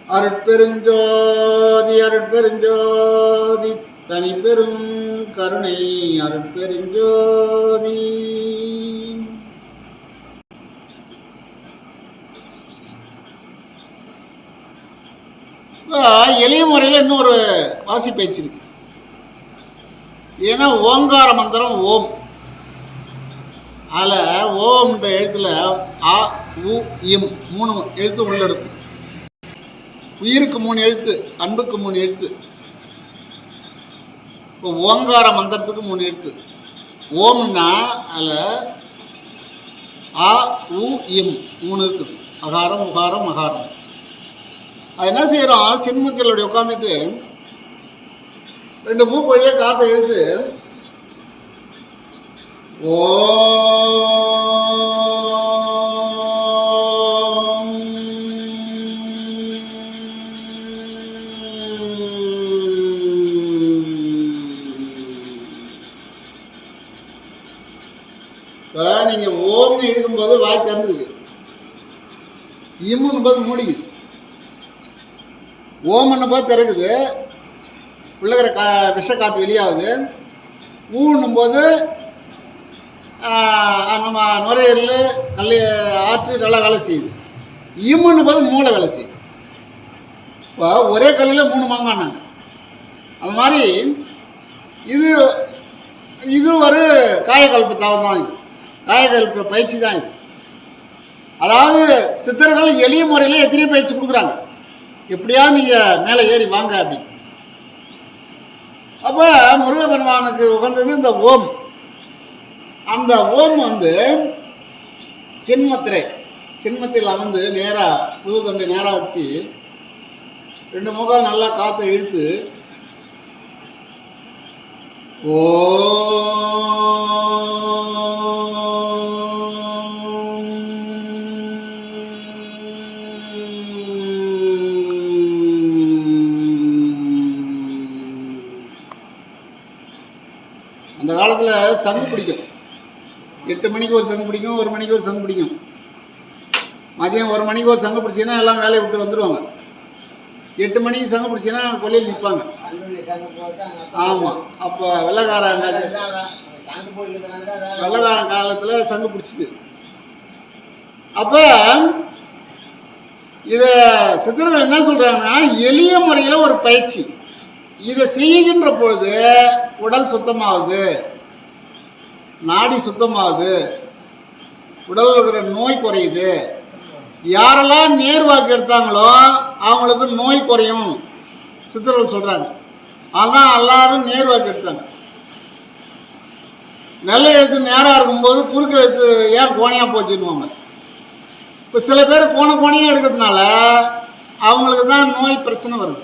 அருட்பெருஞ்சோதி அருட்பெருஞ்சோதி தனிப்பெரும் கருணை அருட்பெருஞ்சோதி. எளிய முறையில் இன்னொரு வாசி பயிற்சி இருக்கு. ஏன்னா ஓங்கார மந்திரம் ஓம், அதில் ஓம்ன்ற எழுத்துல ஆ உ இம் 3 எழுத்து உள்ளெடுக்கும். உயிருக்கு 3 எழுத்து, அன்புக்கு 3 எழுத்து. இப்போ ஓங்கார மந்திரத்துக்கு 3 எழுத்து. ஓம்னா அதில் ஆ உ இம் 3 எழுத்து, அகாரம் உகாரம் மகாரம். அது என்ன செய்கிறோம், சின்மத்தில் அப்படி உட்காந்துட்டு 2 மூக்கு வழியாக காற்றை இழுத்து ஓ இப்போ நீங்கள் ஓம்னு இழுக்கும்போது வாய் திறந்துருக்கு, இம்முன்னு போது மூடிக்குது. ஓமன்னும் போது திறக்குது, உள்ளகிற விஷ காற்று வெளியாகுது. ஊன்னும் போது நம்ம நுரையீரல் நல்ல ஆற்று நல்லா வேலை செய்யுது. இம்முன்னும் போது மூளை வேலை செய்யுது. இப்போ ஒரே கல்லில் 3 மாங்கானாங்க. அது மாதிரி இது ஒரு காயக்கல்ப தவறு தான். இது காயக்கல்ப பயிற்சி தான் இது. அதாவது சித்தர்கள் எளிய முறையில் எத்தனை பயிற்சி கொடுக்குறாங்க, எப்படியாவது நீங்கள் மேலே ஏறி வாங்க அப்படின்னு. அப்போ முருகபெருமானுக்கு உகந்தது இந்த ஓம். அந்த ஓம் சின்மத்தில் அமர்ந்து நேராக புது தொண்டை நேராக வச்சு 2 முகம் நல்லா காற்றை இழுத்து ஓ அந்த காலத்தில் சங்கு பிடிக்கும். 8 மணிக்கு ஒரு சங்கு பிடிக்கும், 1 மணிக்கு ஒரு சங்கு பிடிக்கும். மதியம் 1 மணிக்கு ஒரு சங்கு பிடிச்சிங்கன்னா எல்லாம் வேலையை விட்டு வந்துடுவாங்க. 8 மணிக்கு சங்கு பிடிச்சிங்கன்னா கொல்லையில் நிற்பாங்க. ஆமாம், அப்போ வெள்ளைக்காரன் காலத்தில் சங்கு பிடிச்சிது. அப்போ இதை சித்தர்கள் என்ன சொல்கிறாங்கன்னா, எளிய முறையில் ஒரு பயிற்சி. இதை செய்கின்ற பொழுது உடல் சுத்தமாகுது, நாடி சுத்தமாகுது, உடல் இருக்கிற நோய் குறையுது. யாரெல்லாம் நேர்வாக்கு எடுத்தாங்களோ அவங்களுக்கு நோய் குறையும் சித்தர்கள் சொல்கிறாங்க. அதுதான் எல்லாரும் நேர்வாக்கு எடுத்தாங்க. நல்ல எழுத்து நேராக இருக்கும்போது குறுக்கு எழுத்து ஏன் கோணையாக போச்சுன்னுவாங்க. இப்போ சில பேர் கோணையாக எடுக்கிறதுனால அவங்களுக்கு தான் நோய் பிரச்சனை வருது.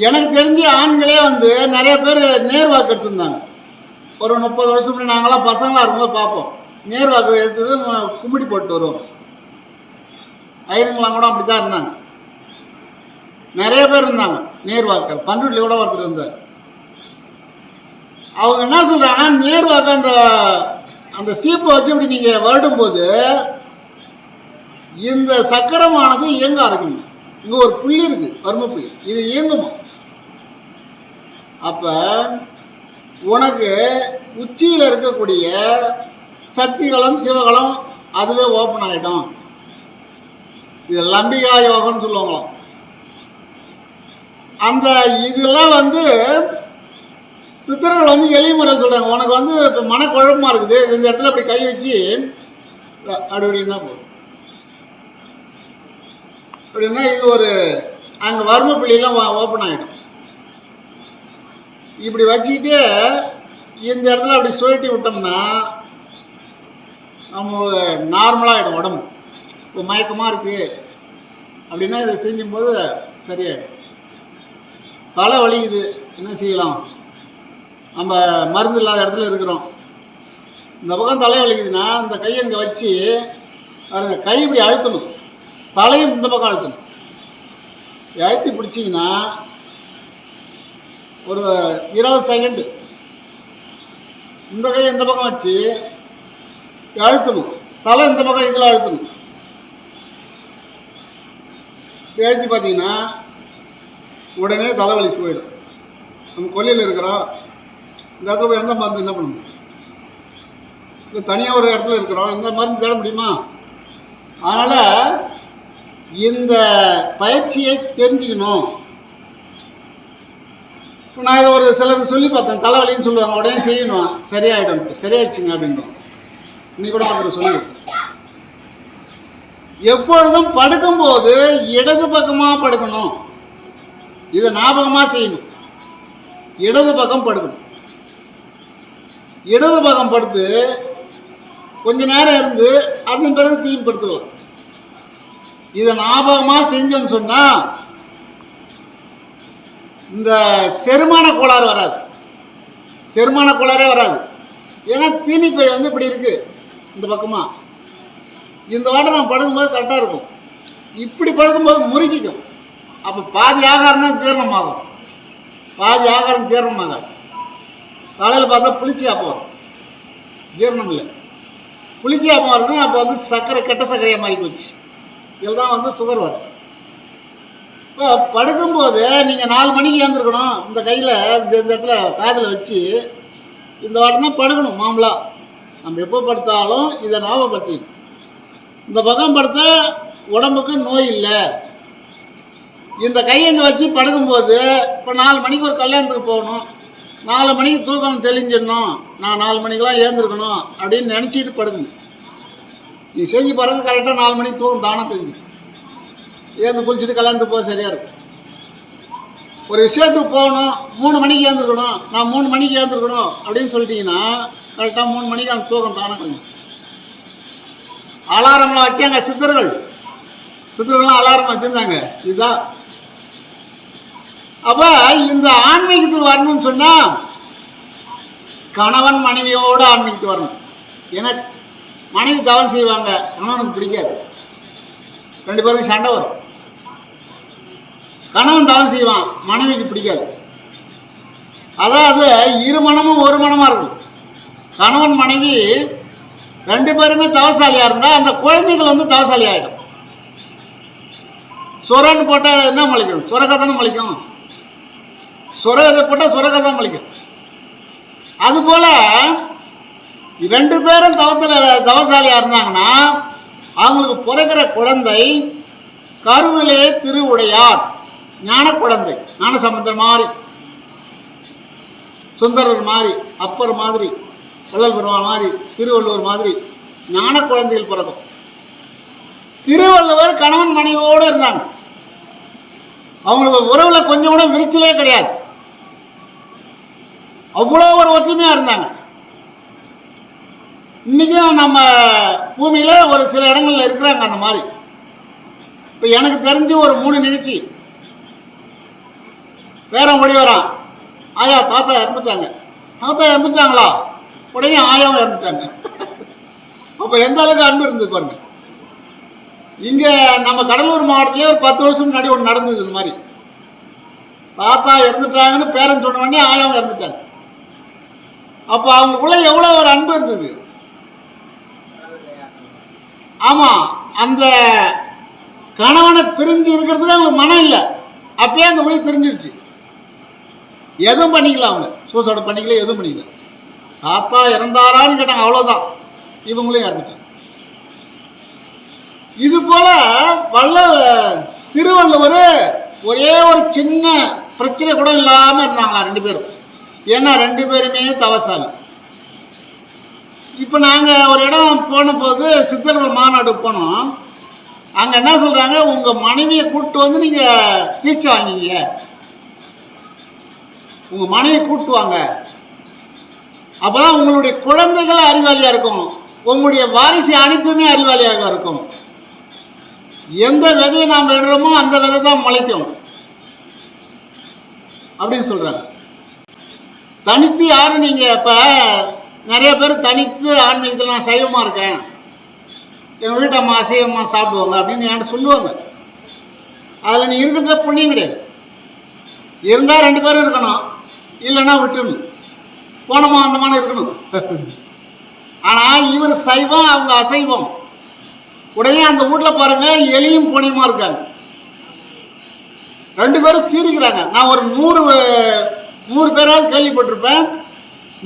எனக்கு தெரிஞ்ச ஆண்களே நிறைய பேர் நேர்வாக்கு எடுத்துருந்தாங்க. ஒரு 30 வருஷம் முன்னாடி நாங்களாம் பசங்களாக இருக்கும்போது பார்ப்போம், நேர்வாக்கு எடுத்துட்டு கும்பிடி போட்டு வருவோம். ஐயருங்களாம் கூட அப்படி தான் இருந்தாங்க. நிறைய பேர் இருந்தாங்க நேர்வாக்கர். பண்ருட்டில் கூட ஒருத்தர் இருந்தார். அவங்க என்ன சொல்கிறாங்கன்னா, நேர்வாக்கு அந்த சீப்பை வச்சு இப்படி நீங்கள் வருடும்போது இந்த சக்கரமானது இயங்க ஆரம்பிக்கும். இங்கே ஒரு புள்ளி இருக்குது, வர்ம புள்ளி, இது இயங்குமா. அப்போ உனக்கு உச்சியில் இருக்கக்கூடிய சக்திகளும் சிவகளும் அதுவே ஓப்பன் ஆகிடும். இது லம்பிகா யோகம்னு சொல்லுவாங்களாம். அந்த இதெல்லாம் சித்தர்கள் எளிய முறையில் சொல்கிறாங்க. உனக்கு இப்போ மனக்குழப்பமாக இருக்குது, இந்த இடத்துல அப்படி கை வச்சு அப்படின்னா போதும். அப்படின்னா இது ஒரு அங்கே வர்ம புள்ளியெல்லாம் ஓப்பன் ஆகிடும். இப்படி வச்சுக்கிட்டு இந்த இடத்துல அப்படி சுழட்டி விட்டோம்னா நம்ம நார்மலாகிடும் உடம்பு. இப்போ மயக்கமாக இருக்குது அப்படின்னா இதை செஞ்சும்போது சரியாயிடும். தலை வலிக்குது, என்ன செய்யலாம், நம்ம மருந்து இல்லாத இடத்துல இருக்கிறோம். இந்த பக்கம் தலை வலிக்குதுன்னா இந்த கையை இங்கே வச்சு பாருங்க, கை இப்படி அழுத்தணும், தலையும் இந்த பக்கம் அழுத்தணும். அழுத்தி பிடிச்சிங்கன்னா ஒரு 20 செகண்டு இந்த கையை இந்த பக்கம் வச்சு அழுத்தணும், தலை இந்த பக்கம் இதில் அழுத்தணும். எழுதி பார்த்தீங்கன்னா உடனே தலைவலி போயிடும். நம்ம கொல்லையில் இருக்கிறோம், இந்த இடத்துல போய் எந்த மருந்து என்ன பண்ணணும்? இல்லை தனியாக ஒரு இடத்துல இருக்கிறோம், இந்த மருந்து தேட முடியுமா? அதனால் இந்த பயிற்சியை தெரிஞ்சுக்கணும். நான் இதை ஒரு சிலருக்கு சொல்லி பார்த்தேன், தலைவலின்னு சொல்லுவாங்க, உடனே செய்யணும், சரியாயிடும், சரியாயிடுச்சுங்க அப்படின்றோம். இன்னைக்கு கூட ஒருத்தர் சொல்லி கொடுத்தேன். எப்பொழுதும் படுக்கும்போது இடது பக்கமாக படுக்கணும். இதை ஞாபகமாக செய்யணும். இடது பக்கம் படுக்கணும். இடது பக்கம் படுத்து கொஞ்ச நேரம் இருந்து அதன் பிறகு தீம் படுத்துக்கலாம். இதை ஞாபகமாக செஞ்சோன்னு சொன்னால் இந்த செரிமான கோளாறு வராது. செரிமான கோளாறே வராது. ஏன்னா தீனிப்பை வந்து இப்படி இருக்குது இந்த பக்கமாக. இந்த வாட்டை நான் படுக்கும்போது கரெக்டாக இருக்கும். இப்படி படுக்கும்போது முறுக்கிக்கும். அப்போ பாதி ஆகாரம் தான் ஜீரணமாகும், பாதி ஆகாரம் ஜீரணமாகாது. தலையில் பார்த்தா புளிச்சியாக போகிறோம், ஜீரணம் இல்லை. புளிச்சியாக போகிறது அப்போ வந்து சர்க்கரை கெட்ட சர்க்கரையாக மாறி போச்சு. இதில் தான் வந்து சுகர் வரும். இப்போ படுக்கும்போது நீங்கள் 4 மணிக்கு ஏந்திருக்கணும். இந்த கையில் இந்த இடத்துல காதில் வச்சு இந்த வாட்டம் தான் படுக்கணும். மாம்பழம் நம்ம எப்போ படுத்தாலும் இதை ஞாபகப்படுத்திக்கணும். இந்த பக்கம் படுத்த உடம்புக்கு நோய் இல்லை. இந்த கையங்க வச்சு படுக்கும்போது இப்போ 4 மணிக்கு ஒரு கல்யாணத்துக்கு போகணும், 4 மணிக்கு தூக்கம் தெளிஞ்சிடணும், நான் 4 மணிக்கெலாம் ஏந்திருக்கணும் அப்படின்னு நினச்சிட்டு படுக்கணும். நீ செஞ்சு பிறகு கரெக்டாக 4 மணிக்கு தூக்கம் தானே தெளிஞ்சு ஏந்து குளிச்சுட்டு கல்யாணத்துக்கு போக சரியாக இருக்கும். ஒரு விஷயத்துக்கு போகணும், 3 மணிக்கு ஏந்திருக்கணும், நான் 3 மணிக்கு ஏந்திருக்கணும் அப்படின்னு சொல்லிட்டீங்கன்னா கரெக்டாக 3 மணிக்கு அந்த தூக்கம் தானே கழிஞ்சு. அலாரம்லாம் வச்சாங்க சித்தர்கள்லாம் அலாரம் வச்சுருந்தாங்க. இதுதான். அப்போ இந்த ஆன்மீகத்துக்கு வரணும்னு சொன்னால் கணவன் மனைவியோடு ஆன்மீகத்துக்கு வரணும். ஏன்னா மனைவி தவறு செய்வாங்க, கணவனுக்கு பிடிக்காது, 2 பேருக்கும் சண்டை வரும். கணவன் தவறு செய்வான், மனைவிக்கு பிடிக்காது. அதாவது இரு மனமும் ஒரு மனமாக இருக்கும். கணவன் மனைவி 2 பேருமே தவசாலியாக இருந்தால் அந்த குழந்தைகள் வந்து தவசாலி ஆகிடும். சுரன்னு போட்டால் என்ன முளைக்கும்? சுரக்கை தானே முளைக்கும். சுரகத்தை போட்டால் சுரக்கை தான் முளைக்கும். அதுபோல் 2 பேரும் தவசாலியாக இருந்தாங்கன்னா அவங்களுக்கு பிறக்கிற குழந்தை கருவிலே திருவுடையார், ஞான குழந்தை, ஞான சம்பந்தர் மாதிரி, சுந்தரர் மாதிரி, அப்பர் மாதிரி, வள்ளல் பெருமாள் மாதிரி, திருவள்ளுவர் மாதிரி ஞான குழந்தைகள் பிறக்கும். திருவள்ளுவர் கணவன் மனைவியோடு இருந்தாங்க. அவங்களுக்கு உறவில் கொஞ்சம் கூட விரிச்சலே கிடையாது. அவ்வளோ ஒரு ஒற்றுமையாக இருந்தாங்க. இன்றைக்கும் நம்ம பூமியில் ஒரு சில இடங்களில் இருக்கிறாங்க அந்த மாதிரி. இப்போ எனக்கு தெரிஞ்சு ஒரு 3 நிகழ்ச்சி வேற மொழி வரான். ஆயா தாத்தா இறந்துட்டாங்க. தாத்தா இறந்துட்டாங்களா? உடனே ஆயாவும் இறந்துட்டாங்க. அப்போ எந்த அளவுக்கு அன்பு இருந்தது பாருங்க. இங்கே நம்ம கடலூர் மாவட்டத்திலே ஒரு 10 வருஷம் முன்னாடி ஒன்று நடந்தது. இந்த மாதிரி தாத்தா இறந்துட்டாங்கன்னு பேரன் சொன்ன உடனே ஆயாவும் இறந்துட்டாங்க. அப்போ அவங்களுக்குள்ள எவ்வளோ ஒரு அன்பு இருந்தது. ஆமாம், அந்த கணவனை பிரிஞ்சு இருக்கிறதுக்கு அவங்களுக்கு மனம் இல்லை. அப்பயே அந்த உயிர் பிரிஞ்சிருச்சு. எதுவும் பண்ணிக்கல, அவங்க சூசைட் பண்ணிக்கல, எதுவும் பண்ணிக்கல. தாத்தா இறந்தாரான்னு கேட்டாங்க, அவ்வளோதான், இவங்களையும் இறந்துட்டாங்க. இது போல திருவள்ளுவர் ஒரே ஒரு சின்ன பிரச்சனை கூட இல்லாமல் இருந்தாங்களா 2 பேரும். ஏன்னா 2 பேருமே தவசாலி. இப்போ நாங்கள் ஒரு இடம் போன போது சித்தர்கள் மாநாடு போனோம். அங்கே என்ன சொல்கிறாங்க, உங்கள் மனைவியை கூப்பிட்டு வந்து நீங்கள் தீட்சை வாங்கிங்க, உங்கள் மனைவியை கூப்பிட்டு வாங்க, அப்போ தான் உங்களுடைய குழந்தைகள் அறிவாளியாக இருக்கும், உங்களுடைய வாரிசு அனைத்துமே அறிவாளியாக இருக்கும். எந்த விதையை நாம் இடுறோமோ அந்த விதை தான் முளைக்கும் அப்படின்னு சொல்கிறாங்க. தனித்து யாரும் நீங்கள் இப்போ நிறைய பேர் தனித்து ஆன்மீகத்தில் நான் சைவமாக இருக்கேன், எங்கள் வீட்டு அம்மா அசைவமாக சாப்பிடுவாங்க அப்படின்னு என்கிட்ட சொல்லுவாங்க. அதில் நீ இருக்கிறத புண்ணியம் கிடையாது. இருந்தால் 2 பேரும் இருக்கணும், இல்லைன்னா விட்டுணும், போனமா அந்தமான இருக்கணும். ஆனால் இவர் சைவம், அவங்க அசைவம். உடனே அந்த வீட்டில் பாருங்கள் எலியும் பூனையுமா இருக்காங்க. 2 பேரும் சீரிக்கிறாங்க. நான் ஒரு 100 பேராவது கேள்விப்பட்டிருப்பேன்.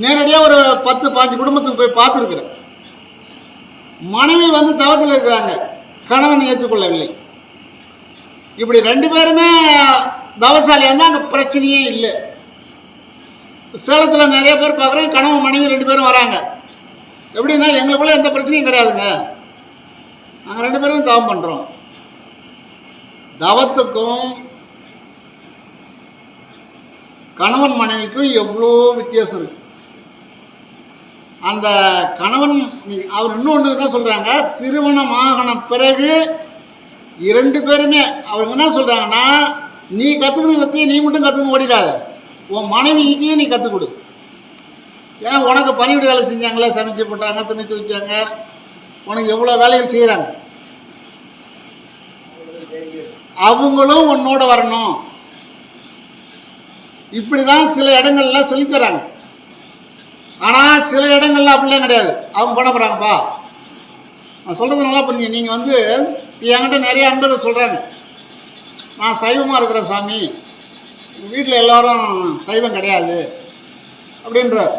நேரடியாக ஒரு 10-15 குடும்பத்துக்கு போய் பார்த்துருக்குறேன். மனைவி வந்து தவத்தில் இருக்கிறாங்க, கணவன் ஏற்றுக்கொள்ளவில்லை. இப்படி 2 பேருமே தவசாலியாக இருந்தால் அங்கே பிரச்சனையே இல்லை. சேலத்தில் நிறைய பேர் பார்க்குறேன், கணவன் மனைவி 2 பேரும் வராங்க. எப்படின்னா எங்களுக்குள்ள எந்த பிரச்சனையும் கிடையாதுங்க, நாங்கள் 2 பேரும் தவம் பண்ணுறோம். தவத்துக்கும் கணவன் மனைவிக்கும் எவ்வளோ வித்தியாசம் இருக்கு. அந்த கணவன் அவர் இன்னொன்று என்ன சொல்கிறாங்க, திருமணமாகன பிறகு 2 பேருமே அவங்க என்ன சொல்கிறாங்கன்னா, நீ கற்றுக்கணும் பற்றி நீ மட்டும் கற்றுக்கணும் ஓடிடாத, உன் மனைவிக்கும் நீ கற்றுக் கொடு. ஏன்னா உனக்கு பணிவிட வேலை செஞ்சாங்களே, சமைச்சு போட்டாங்க, துணி துவைச்சாங்க, உனக்கு எவ்வளோ வேலைகள் செய்கிறாங்க, அவங்களும் உன்னோட வரணும். இப்படி தான் சில இடங்கள்ல சொல்லித்தராங்க. ஆனால் சில இடங்கள்ல அப்படிலாம் கிடையாது. அவங்க பண்ண போகிறாங்கப்பா, நான் சொல்கிறது நல்லா புரியுங்க. நீங்கள் வந்து என்கிட்ட நிறைய அன்பர்கள் சொல்கிறாங்க, நான் சைவமாக இருக்கிறேன் சாமி, வீட்டில் எல்லோரும் சைவம் கிடையாது அப்படின்றார்.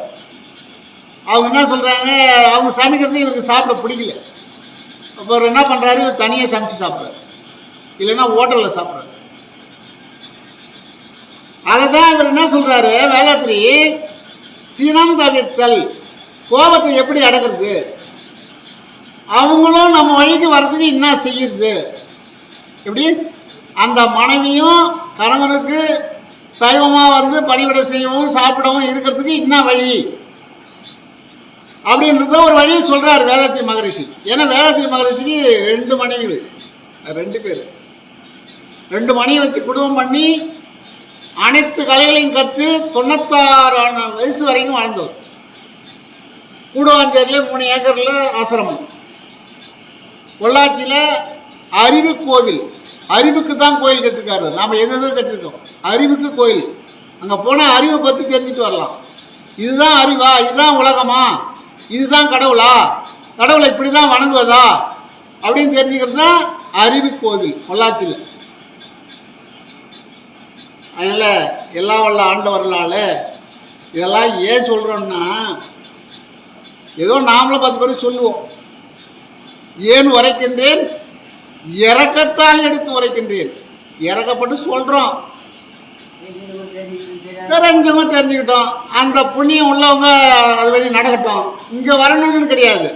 அவங்க என்ன சொல்கிறாங்க, அவங்க சமைக்கிறது இவருக்கு சாப்பிட பிடிக்கல. அப்போ அவர் என்ன பண்ணுறாரு, இவர் தனியாக சமைச்சு சாப்பிட்றாரு, இல்லைன்னா ஹோட்டலில் சாப்பிட்றாரு. அதை தான் இவர் என்ன சொல்கிறாரு, வேதாத்திரி சினம் தவிர்த்தல், கோபத்தை எப்படி அடக்கிறது, அவங்களும் நம்ம வழிக்கு வர்றதுக்கு என்ன செய்யுது, எப்படி அந்த மனைவியும் கணவனுக்கு சைவமாக வந்து பணிவிடை செய்யவும் சாப்பிடவும் இருக்கிறதுக்கு என்ன வழி அப்படின்றத ஒரு வழியை சொல்கிறார் வேதாத்திரி மகரிஷி. ஏன்னா வேதாத்திரி மகரிஷிக்கு 2 மனைவிகள், 2 பேர், 2 மனைவி வச்சு குடும்பம் பண்ணி அனைத்து கலைகளையும் கற்று 96 வயசு வரைக்கும் வாழ்ந்தவர். கூடுவாஞ்சேரியில் 3 ஏக்கரில் ஆசிரமம், பொள்ளாச்சியில் அறிவு கோவில், அறிவுக்கு தான் கோயில் கட்டிருக்காரு. நாம் எது கட்டிருக்கோம், அறிவுக்கு கோயில். அங்கே போனால் அறிவை பற்றி தெரிஞ்சுட்டு வரலாம். இதுதான் அறிவா, இதுதான் உலகமா, இதுதான் கடவுளா, கடவுளை இப்படி தான் வணங்குவதா அப்படின்னு தெரிஞ்சுக்கிறது தான் அறிவு கோவில் பொள்ளாச்சியில். அதனால் எல்லா வல்ல ஆண்டவர்களால் இதெல்லாம் ஏன் சொல்கிறோன்னா, ஏதோ நாமளும் 10 பேர் சொல்லுவோம், ஏன் உரைக்கின்றேன், இறக்கத்தால் எடுத்து உரைக்கின்றேன். இறக்கப்பட்டு சொல்கிறோம், தெரிஞ்சவங்க தெரிஞ்சுக்கிட்டோம், அந்த புண்ணியம் உள்ளவங்க அது வழி நடக்கட்டும், இங்கே வரணும்னு கிடையாது.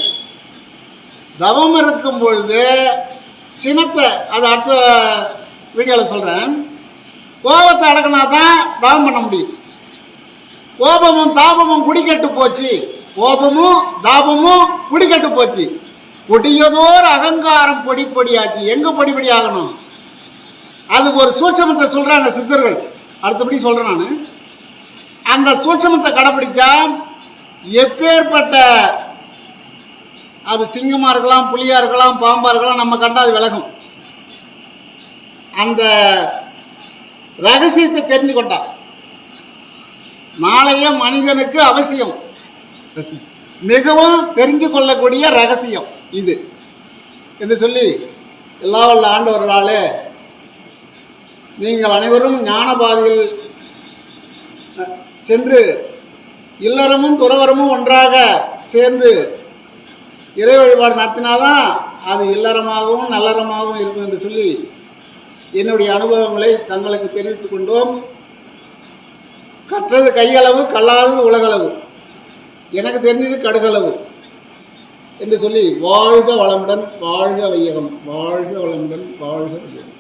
தவம் இருக்கும் பொழுது சினத்தை, அது அடுத்த வீடியோவில் சொல்கிறேன், கோபத்தை அடக்கினா தான் தவம் பண்ண முடியும். கோபமும் தாபமும் குடிக்கட்டு போச்சு, கோபமும் தாபமும் குடிக்கட்டு போச்சு, கொடியதோர் அகங்காரம் பொடி பொடியாச்சு. எங்கே பொடி பொடி ஆகணும், அதுக்கு ஒரு சூட்சமத்தை சொல்கிறாங்க சித்தர்கள். அடுத்தபடி சொல்கிறேன் நான், அந்த சூட்சமத்தை கடைப்பிடிச்சா எப்பேற்பட்ட, அது சிங்கமாக இருக்கலாம், புலியாக இருக்கலாம், பாம்பாக இருக்கலாம், நம்ம கண்டா அது விலகும். அந்த ரகசியத்தை தெரிந்து கொண்டா நாளைய மனிதனுக்கு அவசியம், மிகவும் தெரிஞ்சு கொள்ளக்கூடிய ரகசியம் இது என்று சொல்லி, எல்லா வல்ல ஆண்டவர்களாலே நீங்கள் அனைவரும் ஞானபாதையில் சென்று இல்லறமும் துறவரமும் ஒன்றாக சேர்ந்து இறை வழிபாடு நடத்தினாதான் அது இல்லறமாகவும் நல்லறமாகவும் இருக்கும் என்று சொல்லி என்னுடைய அனுபவங்களை தங்களுக்கு தெரிவித்துக் கொண்டோம். கற்றது கையளவு, கல்லாதது உலகளவு, எனக்கு தெரிஞ்சது கடுகளவு என்று சொல்லி, வாழ்க வளமுடன், வாழ்க வையகம், வாழ்க வளமுடன், வாழ்க வையகம்.